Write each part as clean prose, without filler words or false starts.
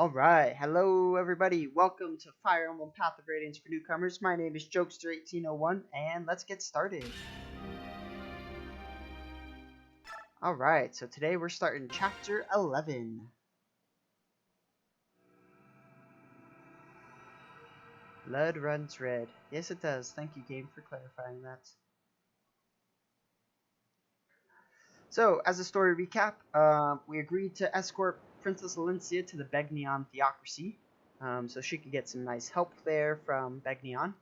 Alright, hello everybody, welcome to Fire Emblem Path of Radiance for Newcomers. My name is Jokester1801, and let's get started. Alright, so today we're starting Chapter 11. Blood runs red. Yes it does, thank you game for clarifying that. So, as a story recap, we agreed to escort Princess Alencia to the Begnion Theocracy, so she could get some nice help there from Begnion.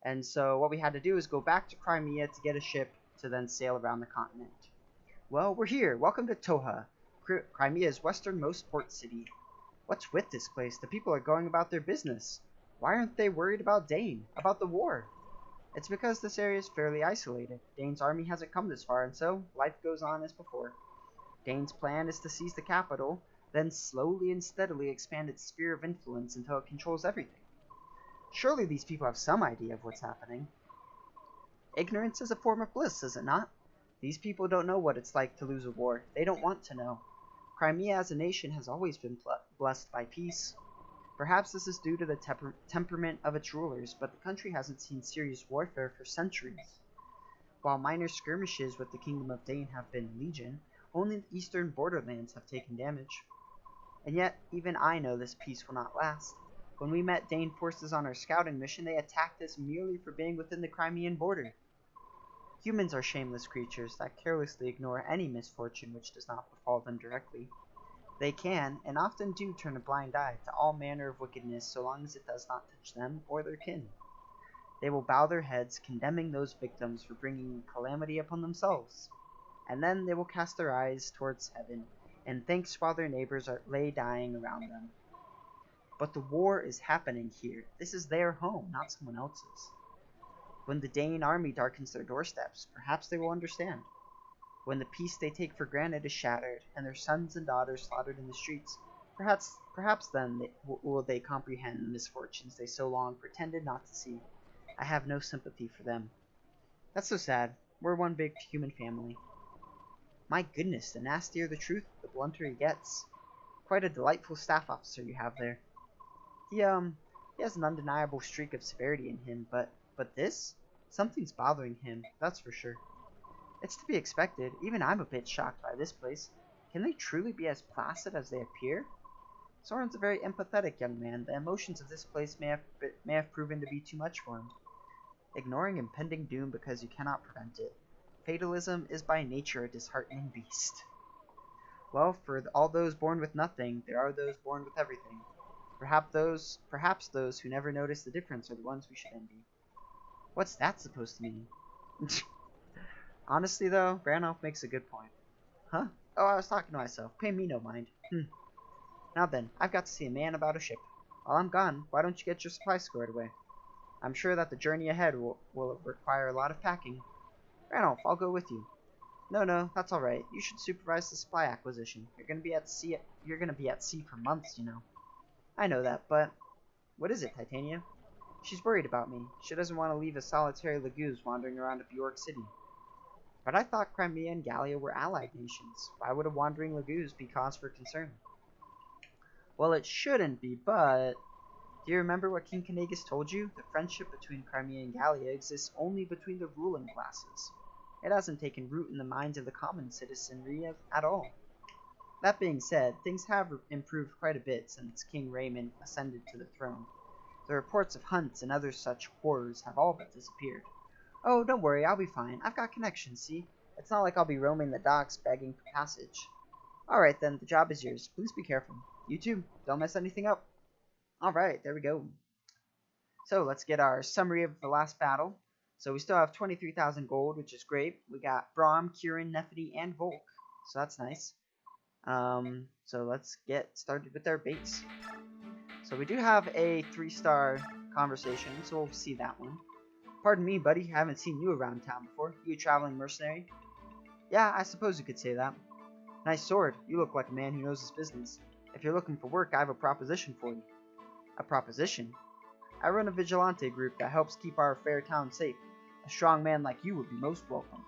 And so what we had to do is go back to Crimea to get a ship to then sail around the continent. Well, we're here. Welcome to Toha, Crimea's westernmost port city. What's with this place? The people are going about their business. Why aren't they worried about Dane, about the war? It's because this area is fairly isolated. Dane's army hasn't come this far, and so life goes on as before. Dane's plan is to seize the capital, then slowly and steadily expand its sphere of influence until it controls everything. Surely these people have some idea of what's happening. Ignorance is a form of bliss, is it not? These people don't know what it's like to lose a war. They don't want to know. Crimea as a nation has always been blessed by peace. Perhaps this is due to the temperament of its rulers, but the country hasn't seen serious warfare for centuries. While minor skirmishes with the Kingdom of Dane have been legion, only the eastern borderlands have taken damage. And yet, even I know this peace will not last. When we met Dane forces on our scouting mission, they attacked us merely for being within the Crimean border. Humans are shameless creatures that carelessly ignore any misfortune which does not befall them directly. They can, and often do, turn a blind eye to all manner of wickedness so long as it does not touch them or their kin. They will bow their heads, condemning those victims for bringing calamity upon themselves. And then they will cast their eyes towards heaven, and thanks while their neighbors lay dying around them. But the war is happening here. This is their home, not someone else's. When the Dane army darkens their doorsteps, perhaps they will understand. When the peace they take for granted is shattered, and their sons and daughters slaughtered in the streets, perhaps then will they comprehend the misfortunes they so long pretended not to see. I have no sympathy for them. That's so sad. We're one big human family. My goodness, the nastier the truth, the blunter he gets. Quite a delightful staff officer you have there. He has an undeniable streak of severity in him, but this? Something's bothering him, that's for sure. It's to be expected. Even I'm a bit shocked by this place. Can they truly be as placid as they appear? Soren's a very empathetic young man. The emotions of this place may have proven to be too much for him. Ignoring impending doom because you cannot prevent it. Fatalism is by nature a disheartening beast. Well, for all those born with nothing, there are those born with everything. Perhaps those who never notice the difference are the ones we should envy. What's that supposed to mean? Honestly, though, Randolph makes a good point. Huh? Oh, I was talking to myself. Pay me no mind. Now then, I've got to see a man about a ship. While I'm gone, why don't you get your supplies squared away? I'm sure that the journey ahead will require a lot of packing. Randolph, I'll go with you. No, that's all right. You should supervise the supply acquisition. You're gonna be at sea for months, you know. I know that, but what is it, Titania? She's worried about me. She doesn't want to leave a solitary Laguz wandering around a Bjork city. But I thought Crimea and Gallia were allied nations. Why would a wandering Laguz be cause for concern? Well, it shouldn't be, but do you remember what King Kanagas told you? The friendship between Crimea and Gallia exists only between the ruling classes. It hasn't taken root in the minds of the common citizenry at all. That being said, things have improved quite a bit since King Raymond ascended to the throne. The reports of hunts and other such horrors have all but disappeared. Oh, don't worry, I'll be fine. I've got connections, see? It's not like I'll be roaming the docks begging for passage. Alright then, the job is yours. Please be careful. You too. Don't mess anything up. Alright, there we go. So, let's get our summary of the last battle. So, we still have 23,000 gold, which is great. We got Braum, Kieran, Nephedy, and Volk. So, that's nice. So, let's get started with our base. So, we do have a 3-star conversation, so we'll see that one. Pardon me, buddy, I haven't seen you around town before. You a traveling mercenary? Yeah, I suppose you could say that. Nice sword. You look like a man who knows his business. If you're looking for work, I have a proposition for you. A proposition? I run a vigilante group that helps keep our fair town safe. A strong man like you would be most welcome.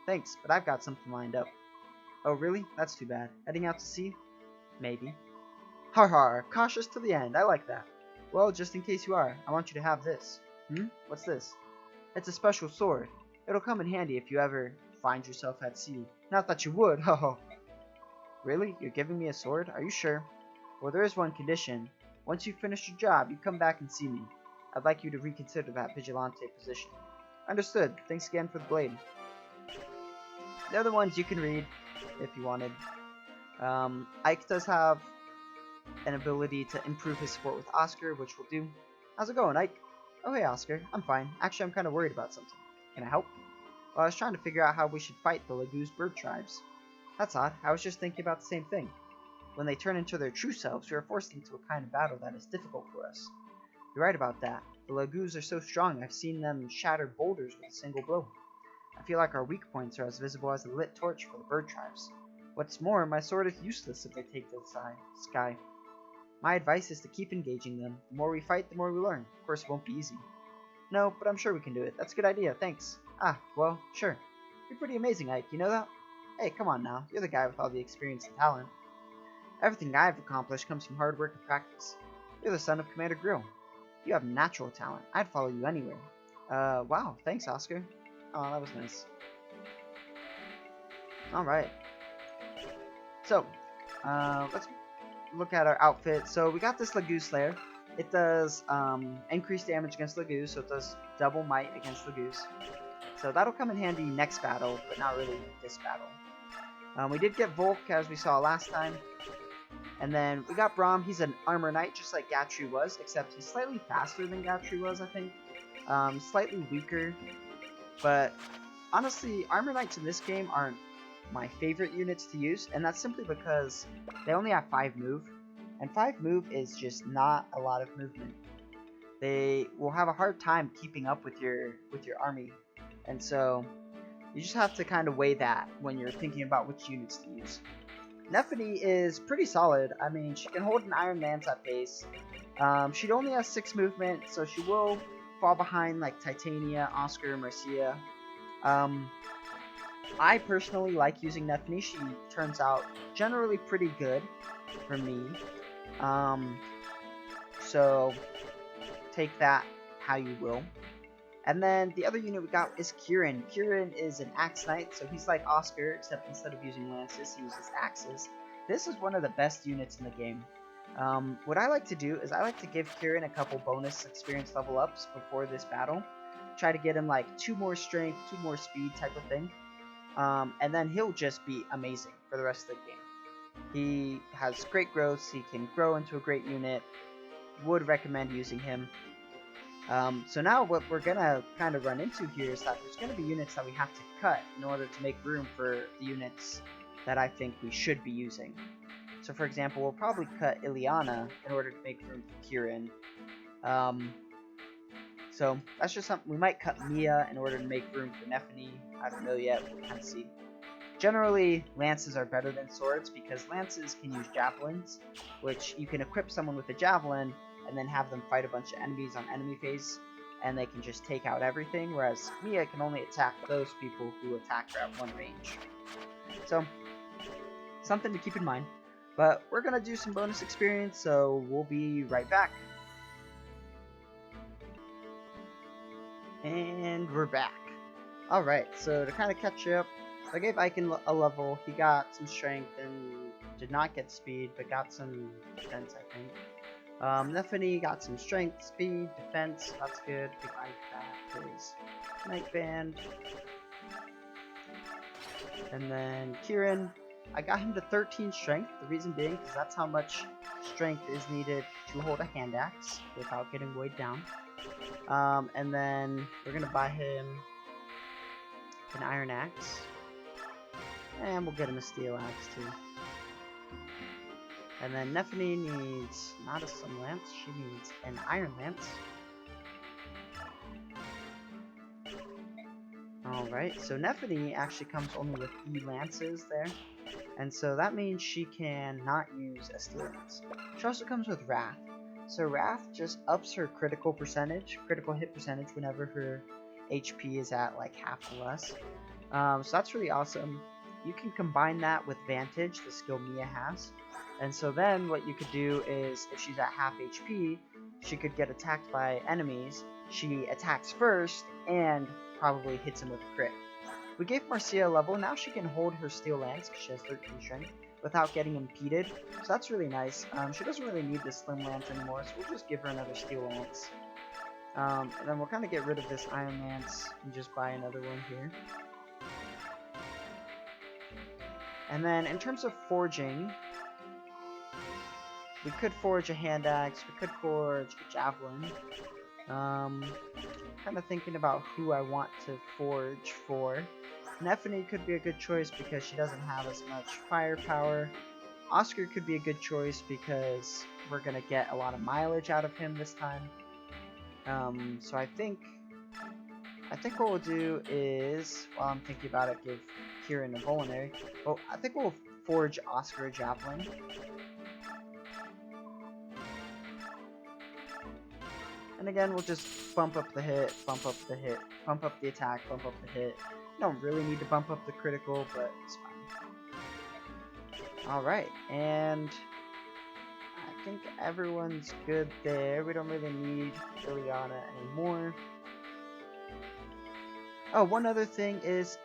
Thanks, but I've got something lined up. Oh, really? That's too bad. Heading out to sea? Maybe. Har har, cautious to the end. I like that. Well, just in case you are, I want you to have this. What's this? It's a special sword. It'll come in handy if you ever find yourself at sea. Not that you would, ho ho. Really? You're giving me a sword? Are you sure? Well, there is one condition. Once you've finished your job, you come back and see me. I'd like you to reconsider that vigilante position. Understood. Thanks again for the blade. The other ones you can read if you wanted. Ike does have an ability to improve his support with Oscar, which will do. How's it going, Ike? Oh, hey, Oscar. I'm fine. Actually, I'm kind of worried about something. Can I help? Well, I was trying to figure out how we should fight the Lagoo's bird tribes. That's odd. I was just thinking about the same thing. When they turn into their true selves, we are forced into a kind of battle that is difficult for us. You're right about that. The Lagoos are so strong, I've seen them shatter boulders with a single blow. I feel like our weak points are as visible as a lit torch for the bird tribes. What's more, my sword is useless if they take to the sky. My advice is to keep engaging them. The more we fight, the more we learn. Of course, it won't be easy. No, but I'm sure we can do it. That's a good idea, thanks. Ah, well, sure. You're pretty amazing, Ike, you know that? Hey, come on now. You're the guy with all the experience and talent. Everything I've accomplished comes from hard work and practice. You're the son of Commander Grill. You have natural talent. I'd follow you anywhere. Wow, thanks, Oscar. Oh, that was nice. Alright. So, let's look at our outfit. So, we got this Lagoo Slayer. It does, increased damage against Lagoos, so it does double might against Lagoos. So, that'll come in handy next battle, but not really this battle. We did get Volk, as we saw last time. And then we got Braum. He's an Armor Knight, just like Gatry was, except he's slightly faster than Gatry was, I think. Slightly weaker. But honestly, Armor Knights in this game aren't my favorite units to use, and that's simply because they only have 5 move. And 5 move is just not a lot of movement. They will have a hard time keeping up with your army. And so you just have to kind of weigh that when you're thinking about which units to use. Nephany is pretty solid. I mean, she can hold an Iron Lance at base. She only has 6 movement, so she will fall behind like Titania, Oscar, Marcia. I personally like using Nephany. She turns out generally pretty good for me. So take that how you will. And then the other unit we got is Kieran. Kieran is an Axe Knight, so he's like Oscar, except instead of using lances, he uses axes. This is one of the best units in the game. What I like to do is I like to give Kieran a couple bonus experience level ups before this battle. Try to get him like 2 more strength, 2 more speed type of thing. And then he'll just be amazing for the rest of the game. He has great growth, he can grow into a great unit. Would recommend using him. So now what we're gonna kind of run into here is that there's gonna be units that we have to cut in order to make room for the units that I think we should be using. So for example, we'll probably cut Ileana in order to make room for Kieran. So that's just something. We might cut Mia in order to make room for Nephany. I don't know yet, we'll kind of see. Generally, lances are better than swords because lances can use javelins, which you can equip someone with a javelin and then have them fight a bunch of enemies on enemy phase, and they can just take out everything, whereas Mia can only attack those people who attack her at 1 range. So, something to keep in mind. But we're going to do some bonus experience, so we'll be right back. And we're back. Alright, so to kind of catch you up, I gave Icon a level. He got some strength and did not get speed, but got some defense, I think. Nephany got some strength, speed, defense. That's good. We like that. His Night Band. And then Kieran, I got him to 13 strength. The reason being is that's how much strength is needed to hold a hand axe without getting weighed down. And then we're gonna buy him an iron axe, and we'll get him a steel axe too. And then Nephany needs not a sun lance, she needs an iron lance. Alright, so Nephany actually comes only with E lances there. And so that means she can not use a steel lance. She also comes with Wrath. So Wrath just ups her critical hit percentage whenever her HP is at like half or less. So that's really awesome. You can combine that with Vantage, the skill Mia has, And so then what you could do is, if she's at half HP, she could get attacked by enemies. She attacks first and probably hits him with a crit. We gave Marcia a level. Now she can hold her steel lance, because she has 13 strength, without getting impeded. So that's really nice. She doesn't really need this slim lance anymore, so we'll just give her another steel lance. And then we'll kind of get rid of this iron lance and just buy another one here. And then in terms of forging, we could forge a hand axe, we could forge a javelin. Kind of thinking about who I want to forge for. Nephany could be a good choice because she doesn't have as much firepower. Oscar could be a good choice because we're going to get a lot of mileage out of him this time. So I think what we'll do is, while I'm thinking about it, give Kieran a vulnerary. Well, I think we'll forge Oscar a javelin. And again, we'll just bump up the hit, bump up the hit, bump up the attack, bump up the hit. You don't really need to bump up the critical, but it's fine. Alright, and I think everyone's good there. We don't really need Ileana anymore. Oh, one other thing is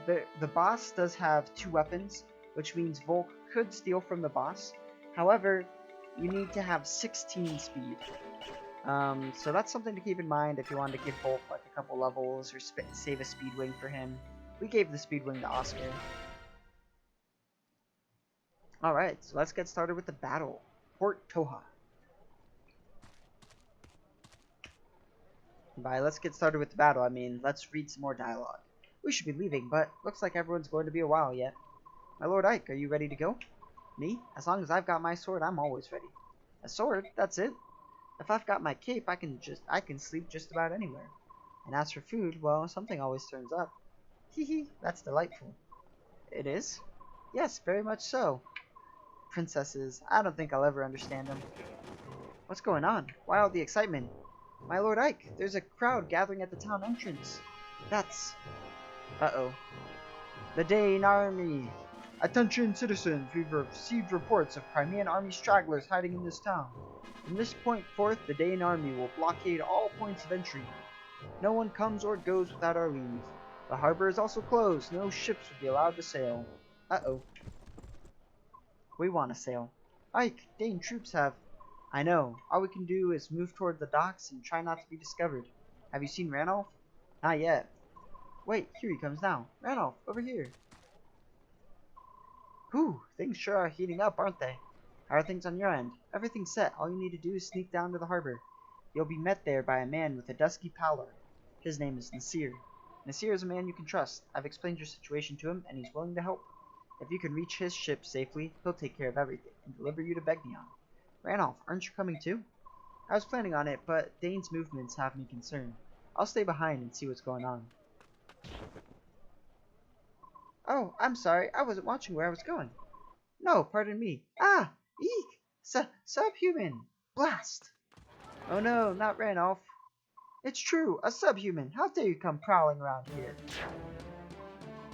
the boss does have 2 weapons, which means Volk could steal from the boss. However, you need to have 16 speed. So that's something to keep in mind if you wanted to give Volk like a couple levels or save a speed wing for him. We gave the speed wing to Oscar. Alright, so let's get started with the battle. Port Toha. By let's get started with the battle, I mean let's read some more dialogue. We should be leaving, but looks like everyone's going to be a while yet. My Lord Ike, are you ready to go? Me? As long as I've got my sword, I'm always ready. A sword? That's it? If I've got my cape, I can sleep just about anywhere. And as for food, well, something always turns up. Hee hee, that's delightful. It is? Yes, very much so. Princesses, I don't think I'll ever understand them. What's going on? Why all the excitement? My Lord Ike, there's a crowd gathering at the town entrance. That's... Uh-oh. The Dane army! Attention citizens, we've received reports of Crimean army stragglers hiding in this town. From this point forth, the Dane army will blockade all points of entry. No one comes or goes without our leave. The harbor is also closed. No ships will be allowed to sail. Uh-oh. We want to sail. Ike, Dane troops have... I know. All we can do is move toward the docks and try not to be discovered. Have you seen Ranulph? Not yet. Wait, here he comes now. Ranulph, over here. Whew, things sure are heating up, aren't they? How are things on your end? Everything's set. All you need to do is sneak down to the harbor. You'll be met there by a man with a dusky pallor. His name is Nasir. Nasir is a man you can trust. I've explained your situation to him, and he's willing to help. If you can reach his ship safely, he'll take care of everything and deliver you to Begnion. Ranulph, aren't you coming too? I was planning on it, but Dane's movements have me concerned. I'll stay behind and see what's going on. Oh, I'm sorry. I wasn't watching where I was going. No, pardon me. Ah! Eek! Subhuman! Blast! Oh no, not Ranulph. It's true, a subhuman. How dare you come prowling around here?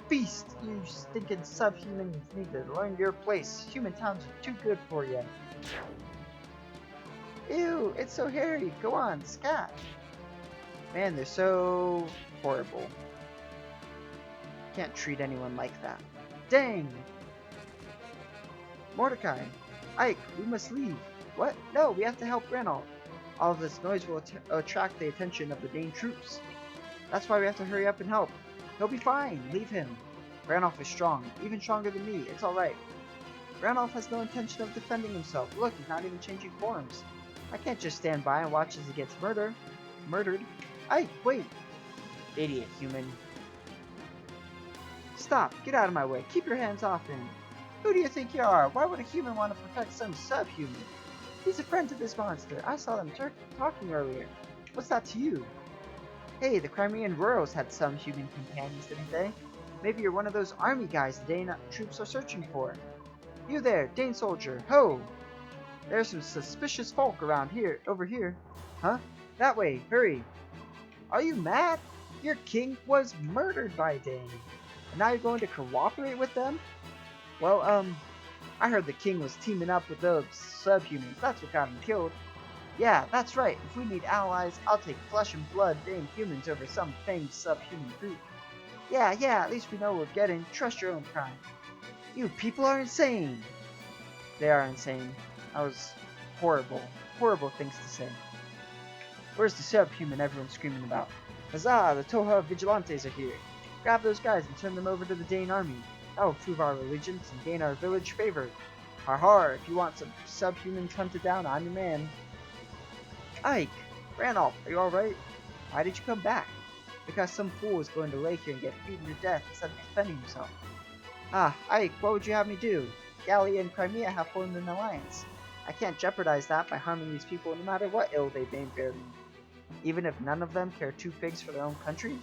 Beast, you stinking subhumans need to learn your place. Human towns are too good for you. Ew, it's so hairy. Go on, scat. Man, they're so horrible. Can't treat anyone like that. Dang! Mordecai! Ike, we must leave. What? No, we have to help Ranulph. All of this noise will attract the attention of the Dane troops. That's why we have to hurry up and help. He'll be fine. Leave him. Ranulph is strong. Even stronger than me. It's alright. Ranulph has no intention of defending himself. Look, he's not even changing forms. I can't just stand by and watch as he gets murdered. Ike, wait! Idiot human. Stop. Get out of my way. Keep your hands off him. Who do you think you are? Why would a human want to protect some subhuman? He's a friend to this monster. I saw them talking earlier. What's that to you? Hey, the Crimean Royals had some human companions, didn't they? Maybe you're one of those army guys the Dane troops are searching for. You there, Dane soldier, ho! There's some suspicious folk over here. Huh? That way, hurry. Are you mad? Your king was murdered by Dane. And now you're going to cooperate with them? Well, I heard the king was teaming up with those subhumans. That's what got him killed. Yeah, that's right. If we need allies, I'll take flesh and blood named humans over some famed subhuman group. Yeah, at least we know what we're getting. Trust your own pride. You people are insane. They are insane. That was horrible. Horrible things to say. Where's the subhuman everyone's screaming about? Huzzah, the Toha Vigilantes are here. Grab those guys and turn them over to the Dane army. That will prove our allegiance and gain our village favor. Har har, if you want some subhumans hunted down, I'm your man. Ike! Randolph, are you alright? Why did you come back? Because some fool is going to lay here and get beaten to death instead of defending himself. Ah, Ike, what would you have me do? Gallia and Crimea have formed an alliance. I can't jeopardize that by harming these people no matter what ill they may bear me. Even if none of them care two figs for their own country?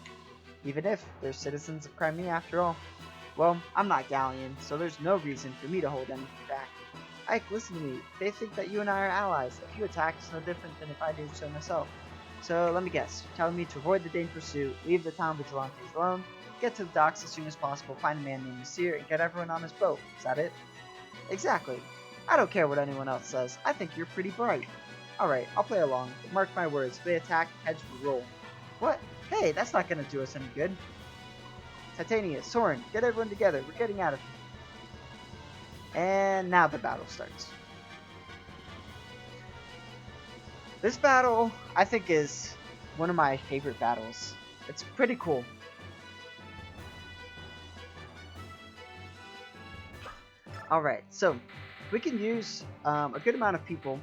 Even if they're citizens of Crimea after all? Well, I'm not Gallian, so there's no reason for me to hold anything back. Ike, listen to me. They think that you and I are allies. If you attack, it's no different than if I did so myself. So let me guess. You're telling me to avoid the Dane pursuit, leave the town vigilantes alone, get to the docks as soon as possible, find a man named Nasir, and get everyone on his boat. Is that it? Exactly. I don't care what anyone else says. I think you're pretty bright. Alright, I'll play along, but mark my words. If they attack, heads will roll. What? Hey, that's not gonna do us any good. Titania, Soren, get everyone together. We're getting out of here. And now the battle starts. This battle, I think, is one of my favorite battles. It's pretty cool. Alright, so we can use a good amount of people,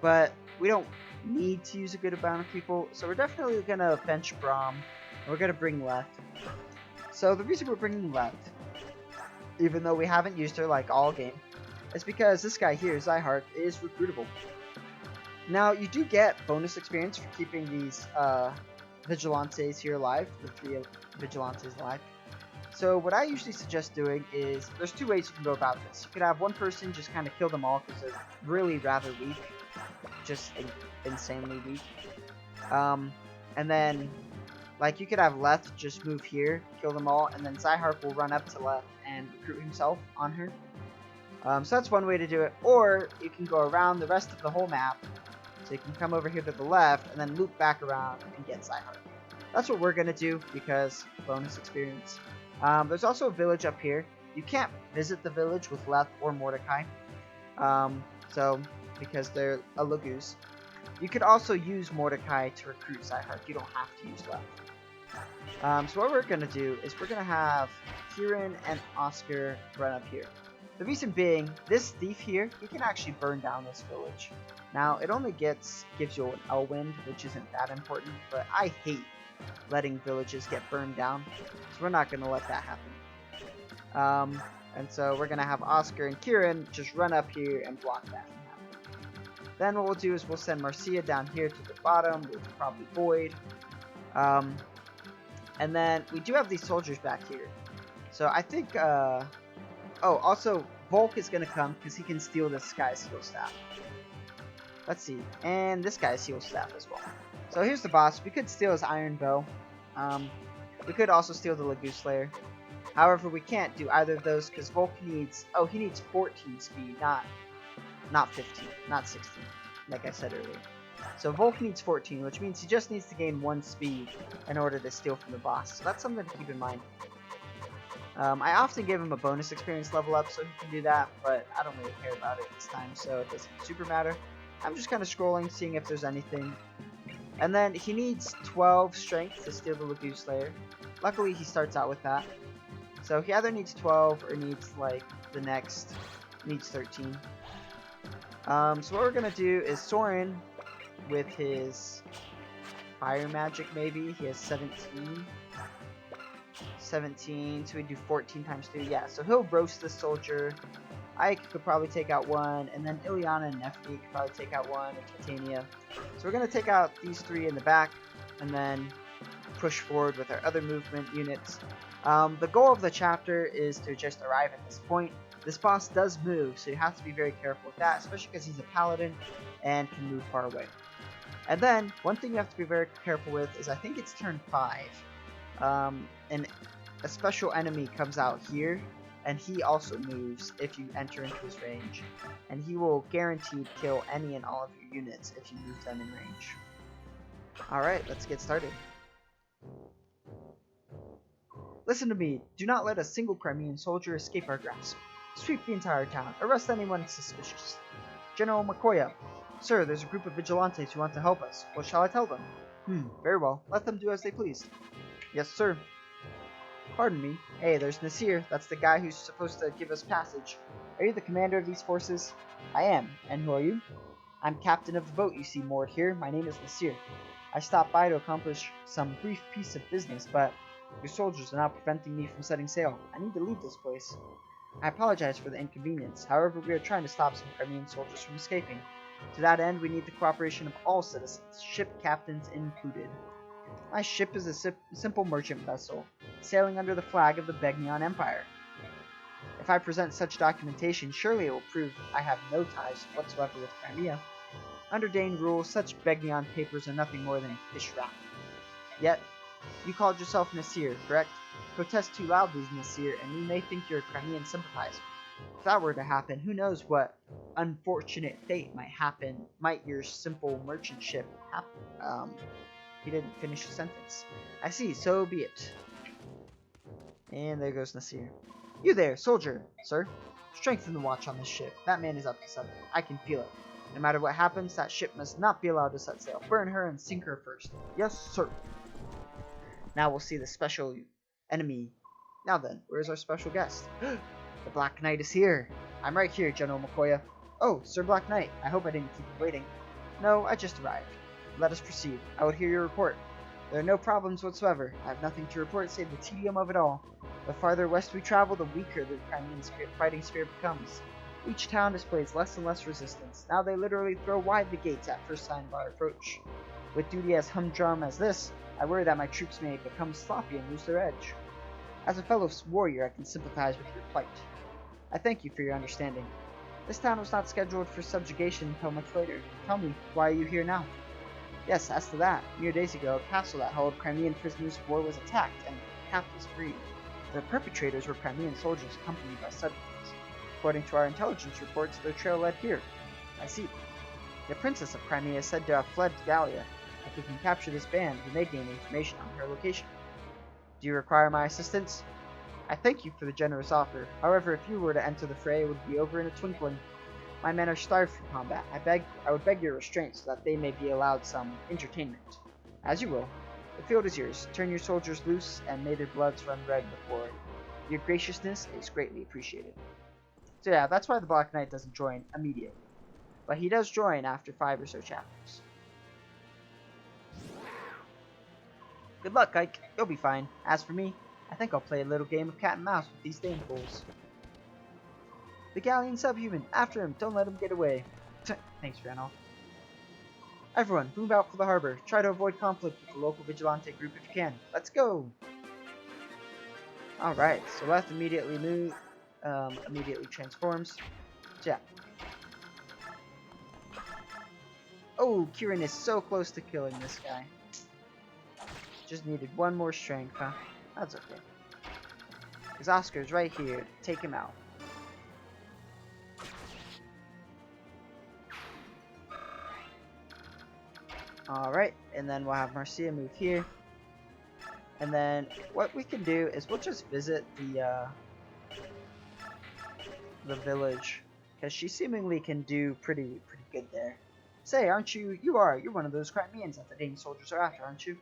but we don't need to use a good amount of people, so we're definitely going to bench Braum, and we're going to bring Leth. So the reason we're bringing Leth, even though we haven't used her like all game, is because this guy here, Zyhart, is recruitable. Now, you do get bonus experience for keeping these Vigilantes here alive, the 3 Vigilantes alive. So what I usually suggest doing is, there's 2 ways you can go about this. You could have one person just kind of kill them all because they're really rather weak. Just insanely weak. And then, like, you could have Leth just move here, kill them all, and then Zyhart will run up to Leth and recruit himself on her. So that's one way to do it. Or you can go around the rest of the whole map. So you can come over here to the left and then loop back around and get Zyhart. That's what we're going to do because bonus experience. There's also a village up here. You can't visit the village with Leth or Mordecai. Because they're a Lagoose. You could also use Mordecai to recruit Zyhart. You don't have to use Leth. So what we're going to do is we're going to have Kieran and Oscar run up here. The reason being, this thief here, he can actually burn down this village. Now, it only gives you an Elwind, which isn't that important, but I hate letting villages get burned down, so we're not going to let that happen. And so we're going to have Oscar and Kieran just run up here and block that from happening. Then what we'll do is we'll send Marcia down here to the bottom, with probably Void. And then we do have these soldiers back here. So I think, oh, also, Volk is going to come because he can steal this guy's heal staff. Let's see. And this guy's heal staff as well. So here's the boss. We could steal his iron bow. We could also steal the Lagoose Slayer. However, we can't do either of those because Volk needs... Oh, he needs 14 speed, not 15, not 16, like I said earlier. So Volk needs 14, which means he just needs to gain 1 speed in order to steal from the boss. So that's something to keep in mind. I often give him a bonus experience level up so he can do that, but I don't really care about it this time, so it doesn't super matter. I'm just kind of scrolling, seeing if there's anything. And then he needs 12 strength to steal the Lagoose Slayer. Luckily, he starts out with that. So he either needs 12 or needs, like, the next, needs 13. So what we're going to do is Soren, with his fire magic maybe, he has 17. 17, so we do 14 times 3, yeah, so he'll roast this soldier. Ike could probably take out 1, and then Ileana and Nephri could probably take out 1, and Titania. So we're going to take out these 3 in the back, and then push forward with our other movement units. The goal of the chapter is to just arrive at this point. This boss does move, so you have to be very careful with that, especially because he's a paladin and can move far away. And then, one thing you have to be very careful with is I think it's turn 5. And a special enemy comes out here, and he also moves if you enter into his range, and he will guaranteed kill any and all of your units if you move them in range. Alright, let's get started. Listen to me, do not let a single Crimean soldier escape our grasp. Sweep the entire town, arrest anyone suspicious. General Makoya, sir, there's a group of vigilantes who want to help us. What shall I tell them? Very well, let them do as they please. Yes, sir. Pardon me. Hey, there's Nasir. That's the guy who's supposed to give us passage. Are you the commander of these forces? I am. And who are you? I'm captain of the boat you see moored here. My name is Nasir. I stopped by to accomplish some brief piece of business, but your soldiers are now preventing me from setting sail. I need to leave this place. I apologize for the inconvenience. However, we are trying to stop some Crimean soldiers from escaping. To that end, we need the cooperation of all citizens, ship captains included. My ship is a simple merchant vessel, sailing under the flag of the Begnion Empire. If I present such documentation, surely it will prove I have no ties whatsoever with Crimea. Under Dane rule, such Begnion papers are nothing more than a fish rack. Yet, you called yourself Nasir, correct? Protest too loudly, Nasir, and we may think you're a Crimean sympathizer. If that were to happen, who knows what unfortunate fate might your simple merchant ship happen. He didn't finish the sentence. I see, so be it. And there goes Nasir. You there, soldier, sir. Strengthen the watch on this ship. That man is up to something. I can feel it. No matter what happens, that ship must not be allowed to set sail. Burn her and sink her first. Yes, sir. Now we'll see the special enemy. Now then, where's our special guest? The Black Knight is here. I'm right here, General Makoya. Oh, Sir Black Knight. I hope I didn't keep you waiting. No, I just arrived. Let us proceed. I would hear your report. There are no problems whatsoever. I have nothing to report save the tedium of it all. The farther west we travel, the weaker the Crimean fighting spirit becomes. Each town displays less and less resistance. Now they literally throw wide the gates at first sign of our approach. With duty as humdrum as this, I worry that my troops may become sloppy and lose their edge. As a fellow warrior, I can sympathize with your plight. I thank you for your understanding. This town was not scheduled for subjugation until much later. Tell me, why are you here now? Yes, as to that, mere days ago, a castle that held Crimean prisoners of war was attacked, and captives freed. The perpetrators were Crimean soldiers accompanied by subjects. According to our intelligence reports, their trail led here. I see. The Princess of Crimea is said to have fled to Gallia. If we can capture this band, we may gain information on her location. Do you require my assistance? I thank you for the generous offer. However, if you were to enter the fray, it would be over in a twinkling. My men are starved for combat. I would beg your restraint so that they may be allowed some entertainment. As you will. The field is yours. Turn your soldiers loose, and may their bloods run red with glory. Your graciousness is greatly appreciated. So yeah, that's why the Black Knight doesn't join immediately. But he does join after 5 or so chapters. Good luck, Ike. You'll be fine. As for me, I think I'll play a little game of cat and mouse with these Dane fools. The Galleon subhuman! After him! Don't let him get away! Thanks, Randolph. Everyone, move out for the harbor. Try to avoid conflict with the local vigilante group if you can. Let's go! Alright, so left immediately move, immediately transforms. So yeah. Oh, Kieran is so close to killing this guy. Just needed one more strength, huh? That's okay. Because Oscar's right here. Take him out. Alright, and then we'll have Marcia move here. And then what we can do is we'll just visit the village. Because she seemingly can do pretty good there. Say, aren't you? You're one of those Crimeans that the Dane soldiers are after, aren't you?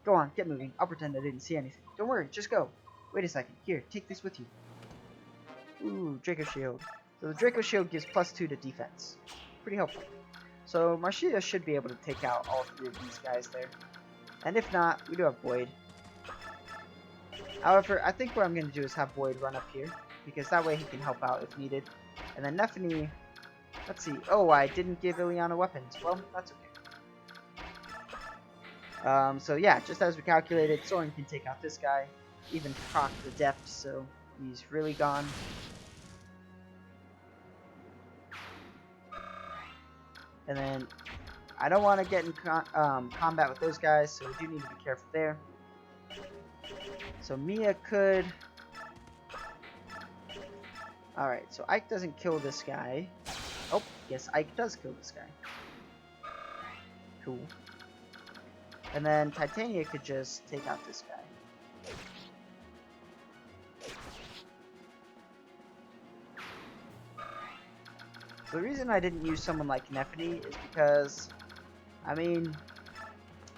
Go on, get moving. I'll pretend I didn't see anything. Don't worry, just go. Wait a second. Here, take this with you. Ooh, Draco Shield. So the Draco Shield gives +2 to defense. Pretty helpful. So Marcia should be able to take out all 3 of these guys there. And if not, we do have Boyd. However, I think what I'm going to do is have Boyd run up here. Because that way he can help out if needed. And then Nephany... Let's see. Oh, I didn't give Ileana weapons. Well, that's okay. So yeah, just as we calculated, Soren can take out this guy. Even proc the deft, so he's really gone. And then I don't want to get in combat with those guys, so we do need to be careful there. So Mia could Alright, so Ike doesn't kill this guy. Oh, yes, Ike does kill this guy. Cool. And then Titania could just take out this guy. So the reason I didn't use someone like Nephany is because, I mean,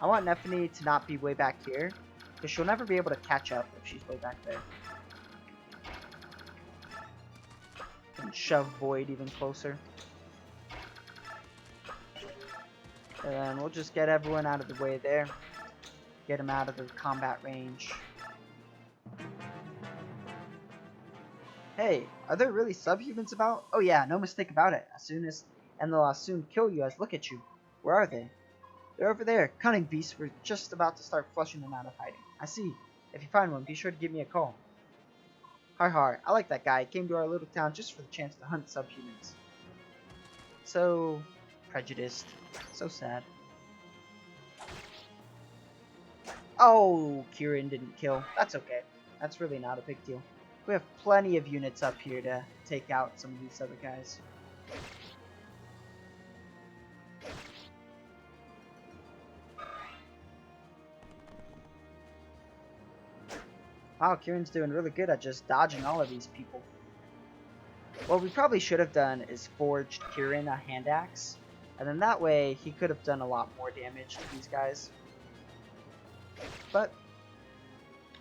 I want Nephany to not be way back here, because she'll never be able to catch up if she's way back there. And shove Void even closer. And then we'll just get everyone out of the way there. Get them out of the combat range. Hey, are there really subhumans about? Oh yeah, no mistake about it. And they'll soon kill you as look at you. Where are they? They're over there. Cunning beasts. We're just about to start flushing them out of hiding. I see. If you find one, be sure to give me a call. Har har. I like that guy. He came to our little town just for the chance to hunt subhumans. So prejudiced. So sad. Oh, Kieran didn't kill. That's okay. That's really not a big deal. We have plenty of units up here to take out some of these other guys. Wow, Kieran's doing really good at just dodging all of these people. What we probably should have done is forged Kieran a hand axe. And then that way, he could have done a lot more damage to these guys. But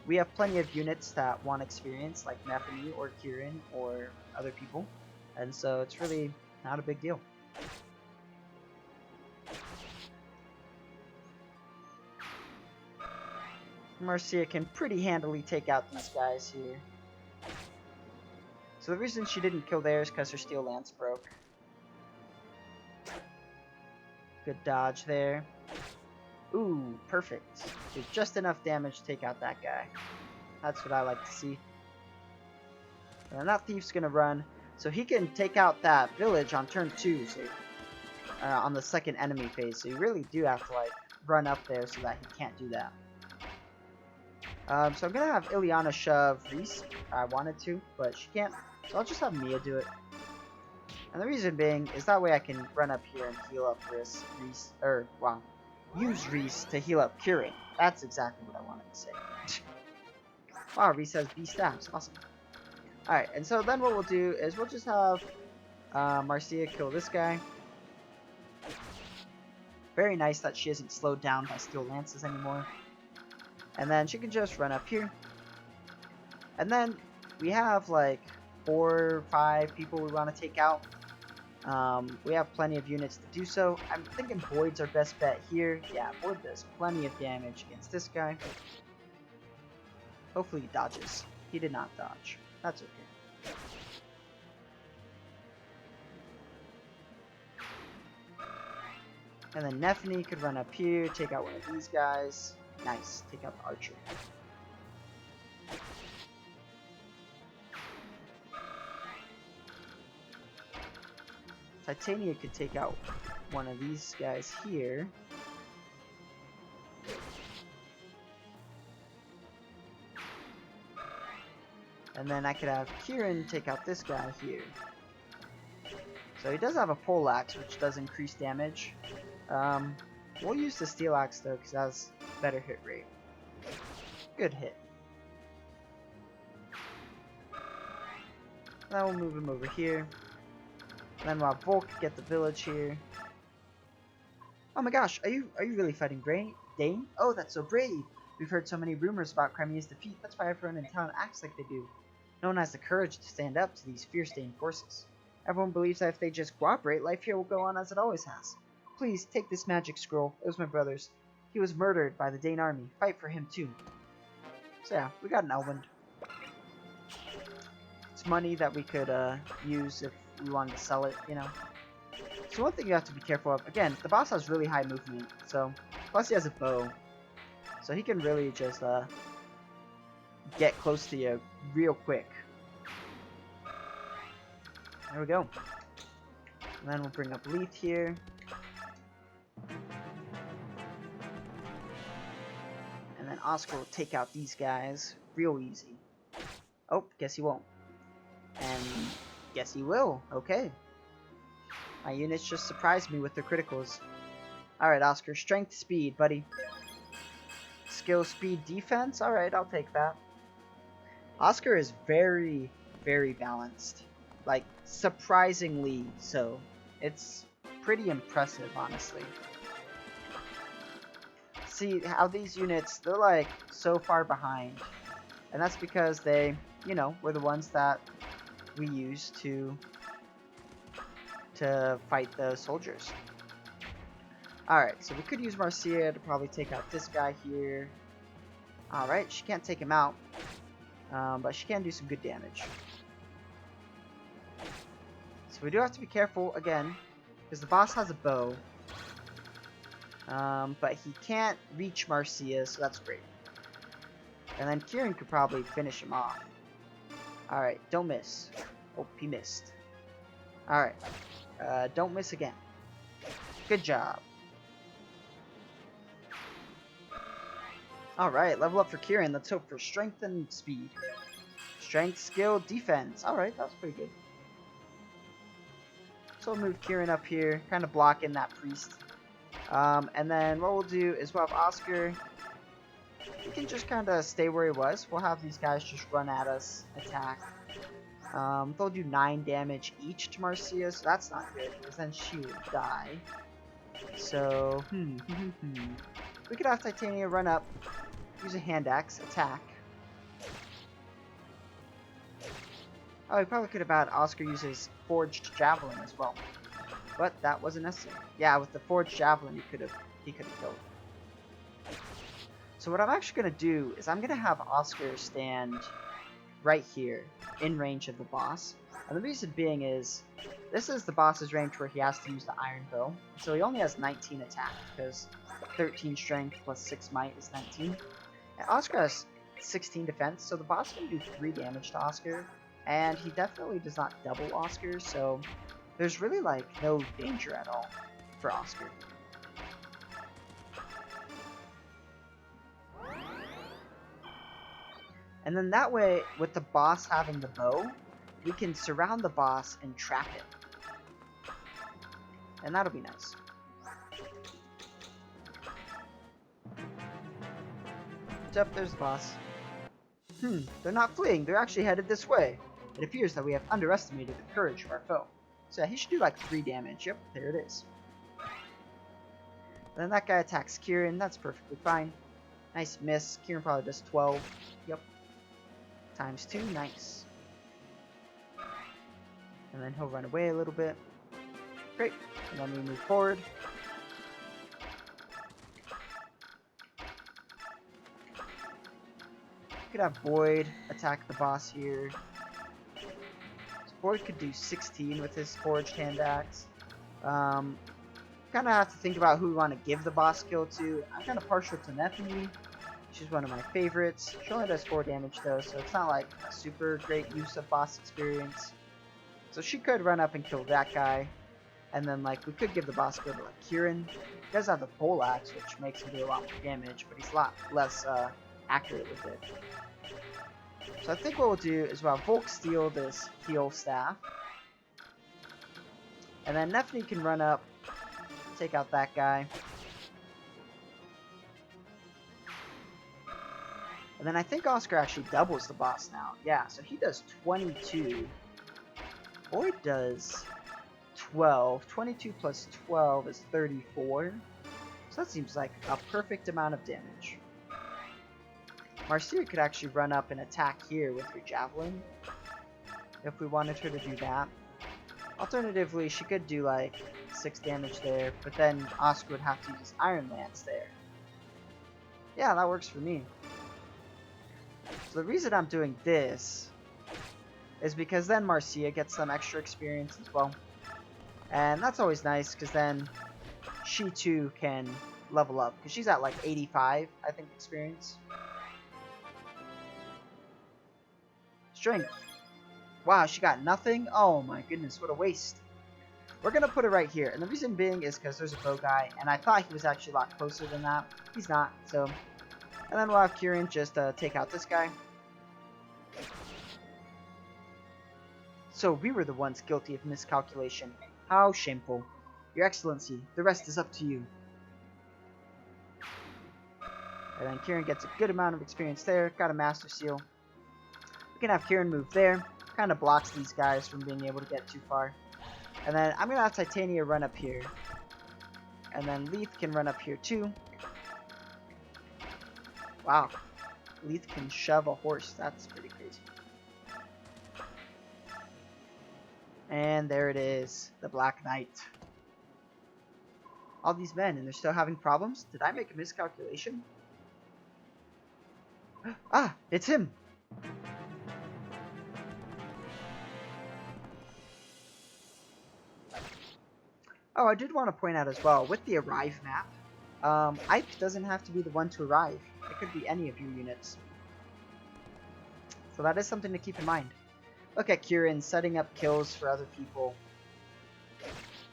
we have plenty of units that want experience, like Nephany or Kieran or other people. And so it's really not a big deal. Marcia can pretty handily take out these guys here. So the reason she didn't kill theirs is because her steel lance broke. Good dodge there. Ooh, perfect. Did just enough damage to take out that guy. That's what I like to see. And that thief's gonna run, so he can take out that village on turn 2, so on the second enemy phase. So you really do have to like run up there so that he can't do that. So I'm gonna have Ileana shove Reese. I wanted to, but she can't. So I'll just have Mia do it. And the reason being is that way I can run up here and heal up Reese. Use Reese to heal up Kieran. That's exactly what I wanted to say. Wow, Reese has B stabs. Awesome. Alright, and so then what we'll do is we'll just have Marcia kill this guy. Very nice that she isn't slowed down by steel lances anymore. And then she can just run up here. And then we have like 4 or 5 people we want to take out. We have plenty of units to do so. I'm thinking Void's our best bet here. Yeah, Void does plenty of damage against this guy. Hopefully he dodges. He did not dodge. That's okay. And then Nephany could run up here, take out one of these guys. Nice. Take out the archer. Titania could take out one of these guys here. And then I could have Kieran take out this guy here. So he does have a pole axe, which does increase damage. We'll use the steel axe though, because it has better hit rate. Good hit. Now we'll move him over here. And then we'll have Volk get the village here. Oh my gosh, are you really fighting Dane? Oh, that's so brave. We've heard so many rumors about Crimea's defeat. That's why everyone in town acts like they do. No one has the courage to stand up to these fierce Dane forces. Everyone believes that if they just cooperate, life here will go on as it always has. Please, take this magic scroll. It was my brother's. He was murdered by the Dane army. Fight for him too. So yeah, we got an Elwand. It's money that we could use if we wanted to sell it, you know. So one thing you have to be careful of, again, the boss has really high movement, so, plus he has a bow. So he can really just get close to you real quick. There we go. And then we'll bring up Leith here. And then Oscar will take out these guys real easy. Oh, guess he won't. And Guess he will. Okay. My units just surprised me with their criticals. Alright, Oscar. Strength, speed, buddy. Skill, speed, defense? Alright, I'll take that. Oscar is very, very balanced. Like, surprisingly so. It's pretty impressive, honestly. See how these units, they're like so far behind. And that's because they, you know, were the ones that we used to fight the soldiers. Alright, so we could use Marcia to probably take out this guy here. Alright, she can't take him out. But she can do some good damage. So we do have to be careful, again, because the boss has a bow. But he can't reach Marcia, so that's great. And then Kieran could probably finish him off. Alright, don't miss. Oh, he missed. Alright, don't miss again. Good job. Alright, level up for Kieran. Let's hope for strength and speed. Strength, skill, defense. Alright, that was pretty good. So we'll move Kieran up here, kind of block in that priest. And then what we'll do is we'll have Oscar. He can just kind of stay where he was. We'll have these guys just run at us, attack. They'll do 9 damage each to Marcia, so that's not good, because then she would die. So, we could have Titania run up, use a hand axe, attack. Oh, we probably could have had Oscar use his forged javelin as well, but that wasn't necessary. Yeah, with the forged javelin, he could have killed. So what I'm actually gonna do is I'm gonna have Oscar stand right here in range of the boss, and the reason being is this is the boss's range where he has to use the iron bow, so he only has 19 attack because 13 strength plus 6 might is 19. And Oscar has 16 defense, so the boss can do 3 damage to Oscar, and he definitely does not double Oscar, so there's really like no danger at all for Oscar. And then that way, with the boss having the bow, we can surround the boss and trap it. And that'll be nice. What's up? There's the boss. They're not fleeing. They're actually headed this way. It appears that we have underestimated the courage of our foe. So yeah, he should do like 3 damage. Yep, there it is. Then that guy attacks Kieran. That's perfectly fine. Nice miss. Kieran probably does 12. Yep. Times 2. Nice. And then he'll run away a little bit. Great. And then we move forward. Could have Boyd attack the boss here. So Boyd could do 16 with his forged hand axe. Kind of have to think about who we want to give the boss skill to. I'm kind of partial to Neffy. She's one of my favorites. She only does 4 damage though, so it's not like a super great use of boss experience. So she could run up and kill that guy. And then like we could give the boss skill to like Kieran. He does have the pole axe, which makes him do a lot more damage, but he's a lot less accurate with it. So I think what we'll do is we'll have Volk steal this heal staff. And then Neffy can run up, take out that guy. And then I think Oscar actually doubles the boss now. Yeah, so he does 22. Boyd does 12. 22 plus 12 is 34. So that seems like a perfect amount of damage. Marcia could actually run up and attack here with her javelin, if we wanted her to do that. Alternatively, she could do like 6 damage there, but then Oscar would have to use Iron Lance there. Yeah, that works for me. So the reason I'm doing this is because then Marcia gets some extra experience as well. And that's always nice, because then she too can level up, because she's at like 85, I think, experience. Strength. Wow, she got nothing? Oh my goodness, what a waste. We're going to put it right here. And the reason being is because there's a bow guy, and I thought he was actually a lot closer than that. He's not, so. And then we'll have Kieran just take out this guy. So we were the ones guilty of miscalculation. How shameful. Your Excellency, the rest is up to you. And then Kieran gets a good amount of experience there. Got a Master Seal. We can have Kieran move there. Kind of blocks these guys from being able to get too far. And then I'm going to have Titania run up here. And then Leith can run up here too. Wow. Leith can shove a horse. That's pretty crazy. And there it is. The Black Knight. All these men, and they're still having problems? Did I make a miscalculation? Ah! It's him! Oh, I did want to point out as well, with the Arrive map, Ike doesn't have to be the one to arrive. It could be any of your units. So that is something to keep in mind. Look at Kieran setting up kills for other people.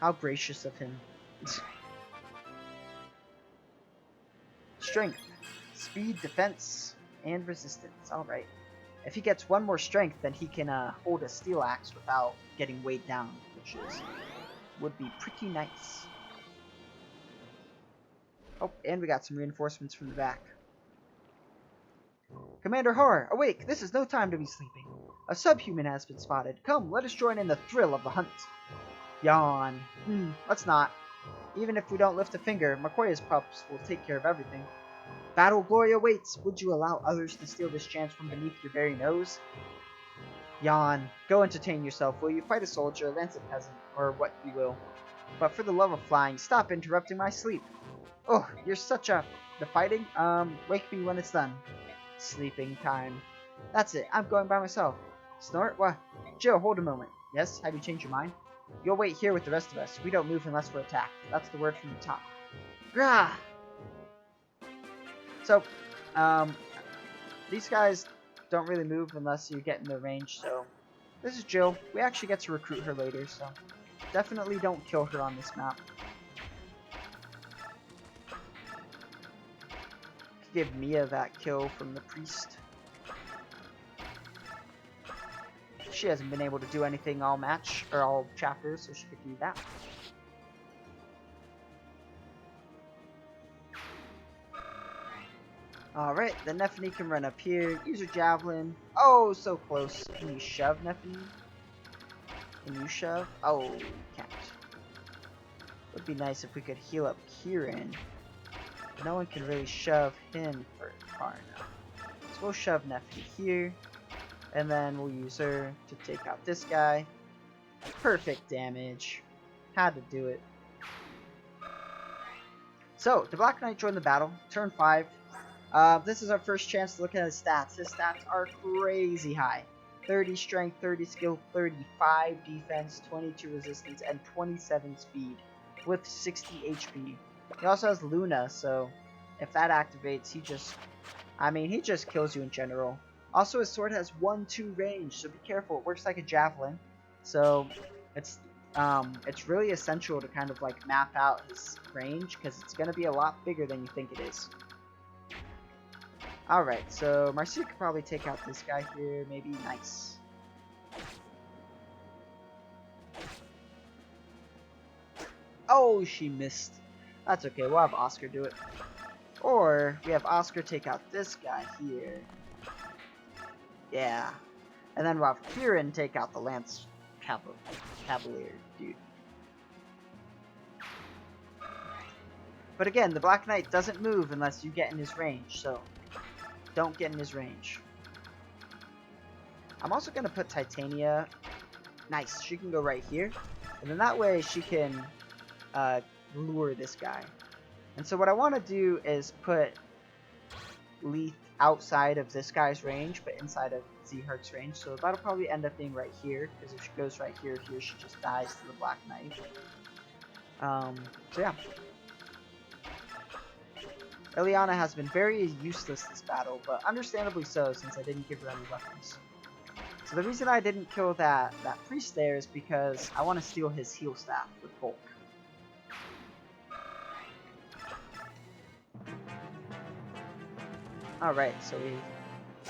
How gracious of him. Strength, speed, defense, and resistance. Alright. If he gets one more strength, then he can hold a steel axe without getting weighed down, which would be pretty nice. Oh, and we got some reinforcements from the back. Commander Horror, awake! This is no time to be sleeping. A subhuman has been spotted. Come, let us join in the thrill of the hunt. Yawn. Let's not. Even if we don't lift a finger, Makoya's pups will take care of everything. Battle glory awaits. Would you allow others to steal this chance from beneath your very nose? Yawn. Go entertain yourself, will you? Fight a soldier, lance a peasant, or what you will. But for the love of flying, stop interrupting my sleep. Oh, you're such a... The fighting? Wake me when it's done. Sleeping time. That's it, I'm going by myself. Snort? What? Jill, hold a moment. Yes? Have you changed your mind? You'll wait here with the rest of us. We don't move unless we're attacked. That's the word from the top. Grah! So, these guys don't really move unless you get in their range, so... This is Jill. We actually get to recruit her later, so... Definitely don't kill her on this map. Could give Mia that kill from the priest. She hasn't been able to do anything all match, or all chapters, so she could do that. Alright, then Nephany can run up here, use her javelin. Oh, so close. Can you shove, Nephany? Can you shove? Oh, can't. Would be nice if we could heal up Kieran. No one can really shove him for far enough. So we'll shove Nephany here. And then we'll use her to take out this guy. Perfect damage. Had to do it. So, the Black Knight joined the battle. Turn 5. This is our first chance to look at his stats. His stats are crazy high. 30 strength, 30 skill, 35 defense, 22 resistance, and 27 speed. With 60 HP. He also has Luna, so if that activates, he just kills you in general. Also, his sword has 1-2 range, so be careful. It works like a javelin, so it's really essential to kind of like map out his range because it's gonna be a lot bigger than you think it is. All right, so Marcia could probably take out this guy here, maybe. Nice. Oh, she missed. That's okay. We'll have Oscar do it, or we have Oscar take out this guy here. Yeah. And then we'll have Kieran take out the Lance Cavalier dude. But again, the Black Knight doesn't move unless you get in his range, so don't get in his range. I'm also going to put Titania. Nice. She can go right here. And then that way she can lure this guy. And so what I want to do is put Leith outside of this guy's range, but inside of Z-Herc's range. So that'll probably end up being right here, because if she goes right here, she just dies to the Black Knight. So yeah. Eliana has been very useless this battle, but understandably so, since I didn't give her any weapons. So the reason I didn't kill that priest there is because I want to steal his heal staff with Bulk. Alright, so we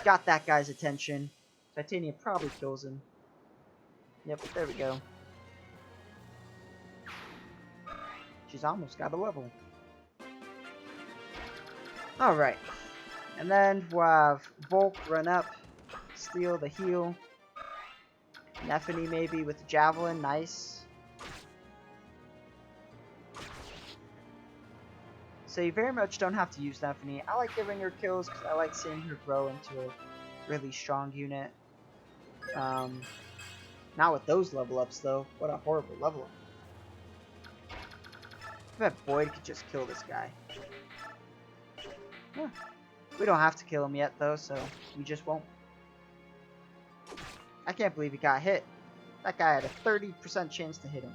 got that guy's attention. Titania probably kills him. Yep, there we go. She's almost got a level. Alright. And then we'll have Volk run up, steal the heal. Nephany maybe with the javelin, nice. So you very much don't have to use Nephany. I like giving her kills because I like seeing her grow into a really strong unit. Not with those level ups though. What a horrible level up. I bet Boyd could just kill this guy. Yeah. We don't have to kill him yet though, so we just won't. I can't believe he got hit. That guy had a 30% chance to hit him.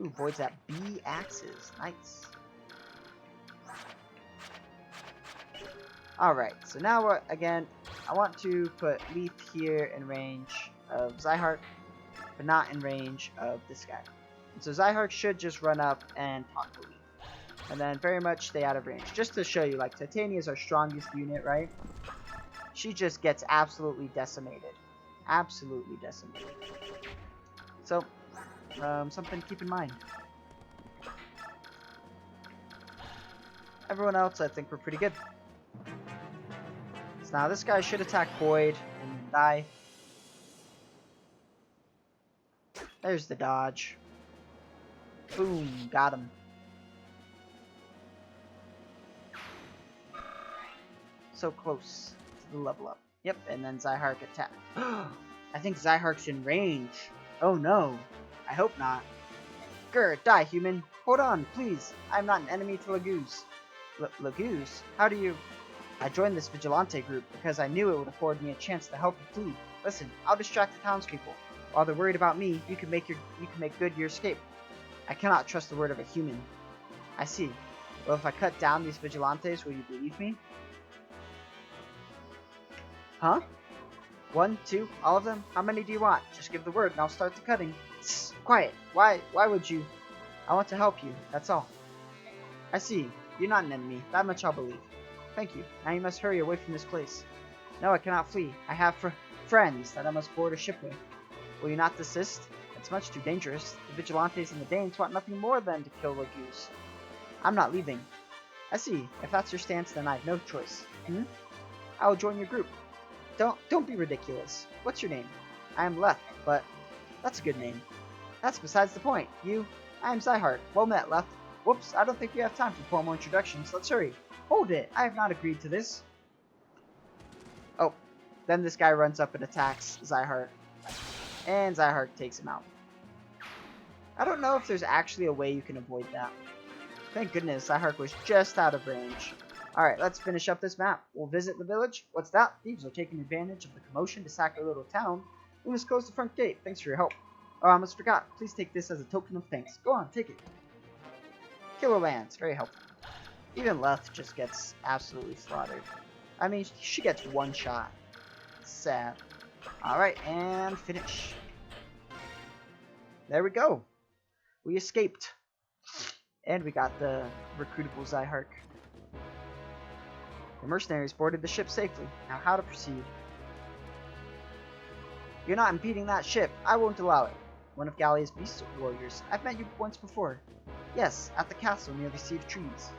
Ooh, Void's at B axes. Nice. Alright, so now again, I want to put Leaf here in range of Zyhark, but not in range of this guy. And so Zyhark should just run up and talk to Leaf. And then very much stay out of range. Just to show you, like, Titania is our strongest unit, right? She just gets absolutely decimated. Absolutely decimated. So, something to keep in mind. Everyone else, I think we're pretty good. So now this guy should attack Boyd and die. There's the dodge. Boom, got him. So close to the level up. Yep, and then Zyhark attack. I think Zyhark's in range. Oh no. I hope not. Grr, die, human. Hold on, please. I'm not an enemy to Laguz. Laguz? How do you... I joined this vigilante group because I knew it would afford me a chance to help you flee. Listen, I'll distract the townspeople. While they're worried about me, you can make good your escape. I cannot trust the word of a human. I see. Well, if I cut down these vigilantes, will you believe me? Huh? 1, 2, all of them? How many do you want? Just give the word and I'll start the cutting. Tss, quiet. Why would you? I want to help you, that's all. I see. You're not an enemy. That much I'll believe. Thank you. Now you must hurry away from this place. No, I cannot flee. I have friends that I must board a ship with. Will you not desist? It's much too dangerous. The vigilantes and the Danes want nothing more than to kill Laguz. I'm not leaving. I see. If that's your stance, then I have no choice. I will join your group. Don't be ridiculous. What's your name? I am Leth, but that's a good name. That's besides the point. I am Zyhark. Well met, Leth. Whoops, I don't think we have time for formal introductions. Let's hurry. Hold it. I have not agreed to this. Oh, then this guy runs up and attacks Zyhark. And Zyhark takes him out. I don't know if there's actually a way you can avoid that. Thank goodness Zyhark was just out of range. Alright, let's finish up this map. We'll visit the village. What's that? Thieves are taking advantage of the commotion to sack our little town. We must close the front gate. Thanks for your help. Oh, I almost forgot. Please take this as a token of thanks. Go on, take it. Killer Lance. Very helpful. Even Leth just gets absolutely slaughtered. I mean, she gets one shot. Sad. Alright, and finish. There we go. We escaped. And we got the recruitable Zyhark. The mercenaries boarded the ship safely. Now how to proceed? You're not impeding that ship. I won't allow it. One of Gallia's beast warriors. I've met you once before. Yes, at the castle near the Sea of Trees.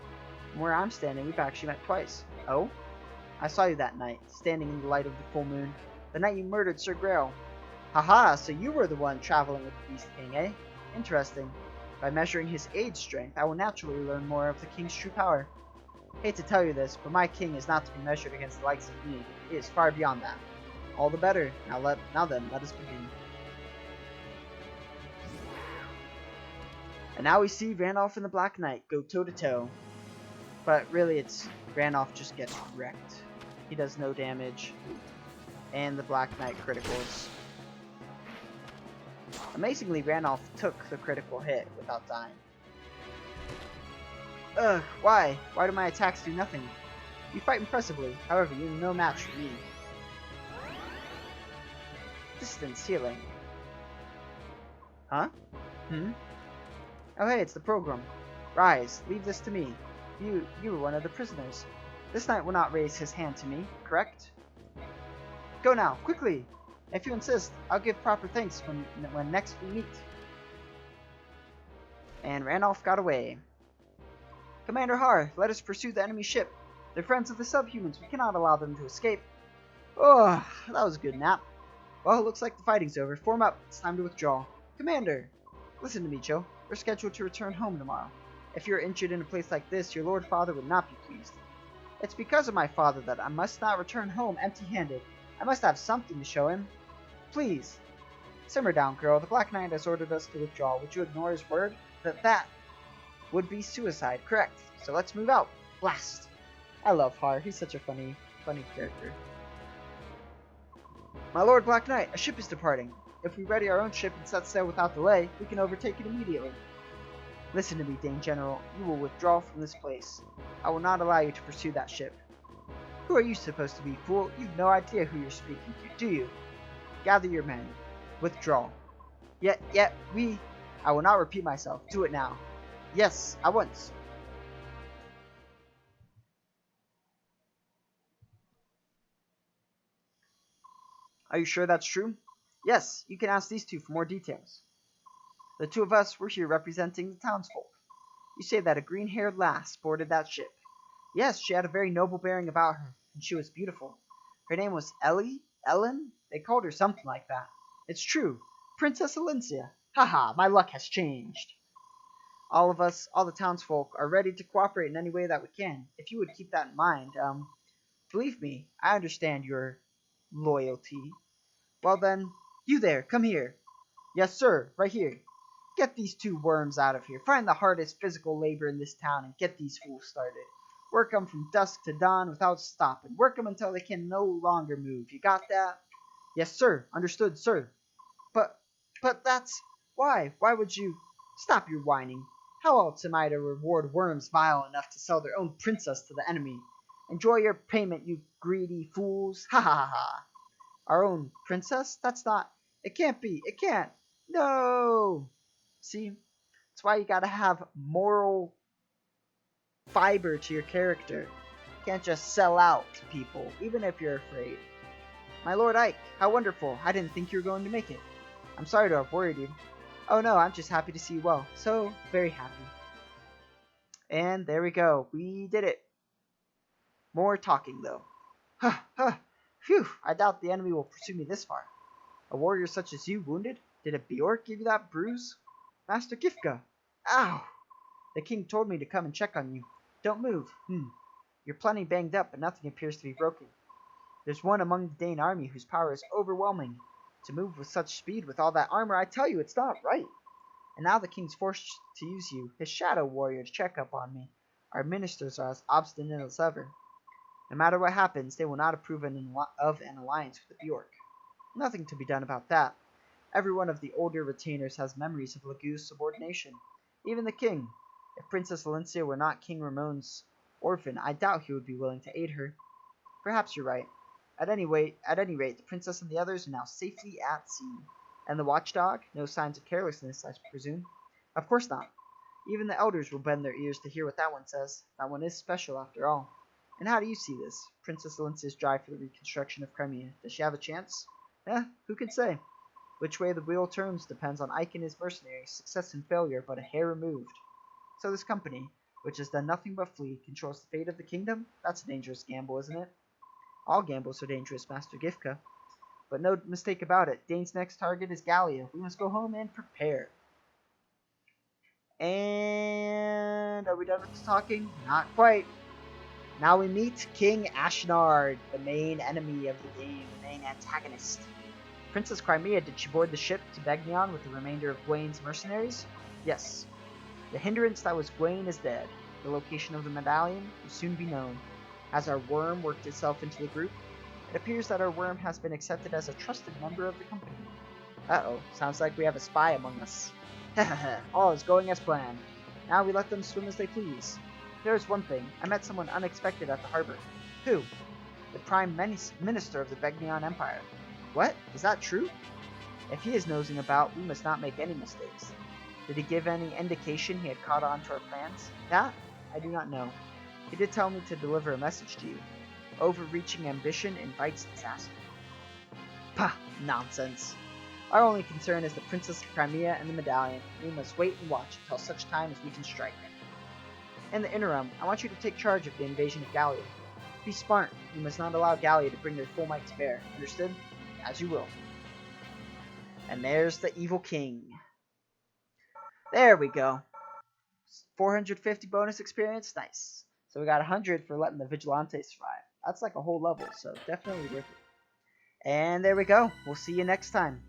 From where I'm standing, we've actually met twice. Oh? I saw you that night, standing in the light of the full moon. The night you murdered Sir Grail. Haha, so you were the one traveling with the Beast King, eh? Interesting. By measuring his age strength, I will naturally learn more of the king's true power. Hate to tell you this, but my king is not to be measured against the likes of me. He is far beyond that. All the better. Now then, let us begin. And now we see Randolph and the Black Knight go toe-to-toe. But really, it's Randolph just gets wrecked. He does no damage. And the Black Knight criticals. Amazingly, Randolph took the critical hit without dying. Ugh, why? Why do my attacks do nothing? You fight impressively, however, you're no match for me. Distance healing. Huh? Oh hey, it's the program. Rise, leave this to me. You were one of the prisoners. This knight will not raise his hand to me, correct? Go now, quickly! If you insist, I'll give proper thanks when next we meet. And Randolph got away. Commander Har, let us pursue the enemy ship. They're friends of the subhumans. We cannot allow them to escape. Oh, that was a good nap. Well, it looks like the fighting's over. Form up. It's time to withdraw. Commander! Listen to me, Joe. We're scheduled to return home tomorrow. If you're injured in a place like this, your Lord Father would not be pleased. It's because of my father that I must not return home empty-handed. I must have something to show him. Please. Simmer down, girl. The Black Knight has ordered us to withdraw. Would you ignore his word? That would be suicide. Correct. So let's move out. Blast. I love Har. He's such a funny character. My Lord Black Knight, a ship is departing. If we ready our own ship and set sail without delay, we can overtake it immediately. Listen to me, Dane General. You will withdraw from this place. I will not allow you to pursue that ship. Who are you supposed to be, fool? You've no idea who you're speaking to, do you? Gather your men. Withdraw. Yet, we... I will not repeat myself. Do it now. Yes, at once. Are you sure that's true? Yes, you can ask these two for more details. The two of us were here representing the townsfolk. You say that a green-haired lass boarded that ship. Yes, she had a very noble bearing about her, and she was beautiful. Her name was Ellen? They called her something like that. It's true. Princess Alencia. Haha, my luck has changed. All of us, all the townsfolk, are ready to cooperate in any way that we can. If you would keep that in mind, believe me, I understand your loyalty. Well then, you there, come here. Yes, sir, right here. Get these two worms out of here. Find the hardest physical labor in this town and get these fools started. Work them from dusk to dawn without stopping. Work them until they can no longer move. You got that? Yes, sir. Understood, sir. But that's... Why? Why would you... Stop your whining. How else am I to reward worms vile enough to sell their own princess to the enemy? Enjoy your payment, you greedy fools. Ha ha ha. Our own princess? That's not... It can't be. It can't. No. See? That's why you gotta have moral fiber to your character. You can't just sell out to people, even if you're afraid. My Lord Ike, how wonderful. I didn't think you were going to make it. I'm sorry to have worried you. Oh no, I'm just happy to see you well. So very happy. And there we go. We did it. More talking, though. Phew, I doubt the enemy will pursue me this far. A warrior such as you wounded? Did a Bjork give you that bruise? Master Gifka! Ow! The king told me to come and check on you. Don't move. You're plenty banged up, but nothing appears to be broken. There's one among the Dane army whose power is overwhelming. To move with such speed with all that armor, I tell you, it's not right. And now the king's forced to use you, his shadow warrior, to check up on me. Our ministers are as obstinate as ever. No matter what happens, they will not approve of an alliance with the Bjork. Nothing to be done about that. Every one of the older retainers has memories of Legue's subordination. Even the king. If Princess Alencia were not King Ramon's orphan, I doubt he would be willing to aid her. Perhaps you're right. At any rate, the princess and the others are now safely at sea. And the watchdog? No signs of carelessness, I presume? Of course not. Even the elders will bend their ears to hear what that one says. That one is special, after all. And how do you see this? Princess Alencia's drive for the reconstruction of Crimea. Does she have a chance? Who can say? Which way the wheel turns depends on Ike and his mercenaries. Success and failure but a hair removed. So this company, which has done nothing but flee, controls the fate of the kingdom? That's a dangerous gamble, isn't it? All gambles are dangerous, Master Gifka. But no mistake about it, Dane's next target is Gallia. We must go home and prepare. And are we done with the talking? Not quite. Now we meet King Ashnard, the main enemy of the game, the main antagonist. Princess Crimea, did she board the ship to Begnion with the remainder of Gwain's mercenaries? Yes. The hindrance that was Gwain is dead. The location of the medallion will soon be known. Has our worm worked itself into the group? It appears that our worm has been accepted as a trusted member of the company. Uh-oh, sounds like we have a spy among us. All is going as planned. Now we let them swim as they please. There's one thing. I met someone unexpected at the harbor. Who? The Prime Minister of the Begnion Empire. What? Is that true? If he is nosing about, we must not make any mistakes. Did he give any indication he had caught on to our plans? That? I do not know. He did tell me to deliver a message to you. Overreaching ambition invites disaster. Pah, nonsense. Our only concern is the Princess of Crimea and the medallion. We must wait and watch until such time as we can strike her. In the interim, I want you to take charge of the invasion of Gallia. Be smart. You must not allow Gallia to bring their full might to bear. Understood? As you will. And there's the evil king. There we go. 450 bonus experience. Nice. So we got 100 for letting the Vigilante survive. That's like a whole level, so definitely worth it. And there we go. We'll see you next time.